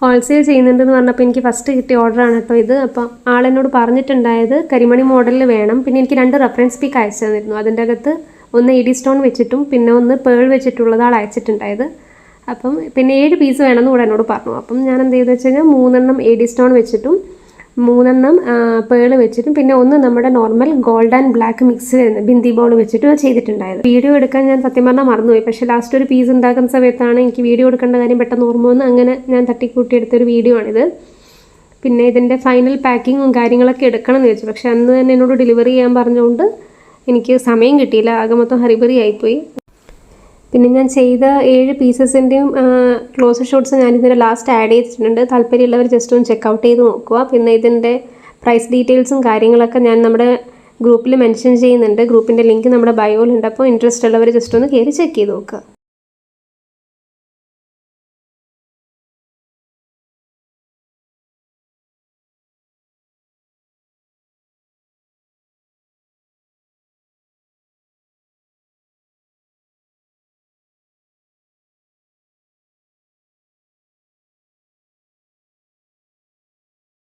Wholesale ചെയ്യുന്നുണ്ടെന്ന് പറഞ്ഞപ്പോൾ എനിക്ക് ഫസ്റ്റ് കിട്ടിയ ഓർഡറാണ് കേട്ടോ ഇത്. അപ്പോൾ ആളെന്നോട് പറഞ്ഞിട്ടുണ്ടായത് കരിമണി മോഡലിൽ വേണം. പിന്നെ എനിക്ക് 2 റെഫറൻസ് പിക്ക് അയച്ചു തന്നിരുന്നു. അതിൻ്റെ അകത്ത് ഒന്ന് എഡി സ്റ്റോൺ വെച്ചിട്ടും പിന്നെ ഒന്ന് പേൾ വെച്ചിട്ടുള്ളത് ആൾ അയച്ചിട്ടുണ്ടായത്. അപ്പം പിന്നെ 7 പീസ് വേണമെന്ന് കൂടെ എന്നോട് പറഞ്ഞു. അപ്പം ഞാൻ എന്ത് ചെയ്തെന്ന് വെച്ച് കഴിഞ്ഞാൽ 3 എഡി സ്റ്റോൺ വെച്ചിട്ടും 3 പേൾ വെച്ചിട്ടും പിന്നെ ഒന്ന് നമ്മുടെ normal gold and black mix വരുന്ന ബിന്ദി ബോൾ വെച്ചിട്ട് ചെയ്തിട്ടുണ്ടായത്. വീഡിയോ എടുക്കാൻ ഞാൻ സത്യം പറഞ്ഞാൽ മറന്നുപോയി. പക്ഷേ ലാസ്റ്റ് ഒരു പീസ് ഉണ്ടാക്കുന്ന സമയത്താണ് എനിക്ക് വീഡിയോ എടുക്കേണ്ട കാര്യം പെട്ടെന്ന് ഓർമ്മ വന്ന് അങ്ങനെ ഞാൻ തട്ടിക്കൂട്ടിയെടുത്തൊരു വീഡിയോ ആണിത്. പിന്നെ ഇതിൻ്റെ ഫൈനൽ പാക്കിങ്ങും കാര്യങ്ങളൊക്കെ എടുക്കണം എന്ന് വെച്ചു. പക്ഷേ അന്ന് തന്നെ എന്നോട് ഡെലിവറി ചെയ്യാൻ പറഞ്ഞുകൊണ്ട് എനിക്ക് സമയം കിട്ടിയില്ല. ആകെ മൊത്തം ഹറിബറി ആയിപ്പോയി. പിന്നെ ഞാൻ ചെയ്ത 7 പീസസിൻ്റെയും ക്ലോസ് ഷോട്ട്സ് ഞാനിതിൻ്റെ ലാസ്റ്റ് ആഡ് ചെയ്തിട്ടുണ്ട്. താല്പര്യമുള്ളവർ ജസ്റ്റ് ഒന്ന് ചെക്കൗട്ട് ചെയ്ത് നോക്കുക. പിന്നെ ഇതിൻ്റെ പ്രൈസ് ഡീറ്റെയിൽസും കാര്യങ്ങളൊക്കെ ഞാൻ നമ്മുടെ ഗ്രൂപ്പിൽ മെൻഷൻ ചെയ്യുന്നുണ്ട്. ഗ്രൂപ്പിൻ്റെ ലിങ്ക് നമ്മുടെ ബയോയിലുണ്ട്. അപ്പോൾ ഇൻട്രസ്റ്റ് ഉള്ളവർ ജസ്റ്റ് ഒന്ന് കയറി ചെക്ക് ചെയ്ത് നോക്കുക.